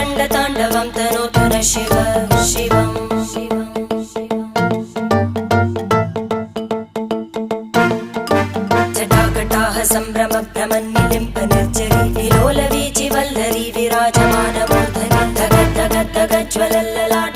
रङ्गताण्डवं तनोतु न शिव शिवम् जटाकटाः सम्भ्रमभ्रमन्निलिम्प निर्जरी विलोलवीचि वल्लरी विराजमानमूर्धनि धगद्धगद्धगज्ज्वलल्ललाट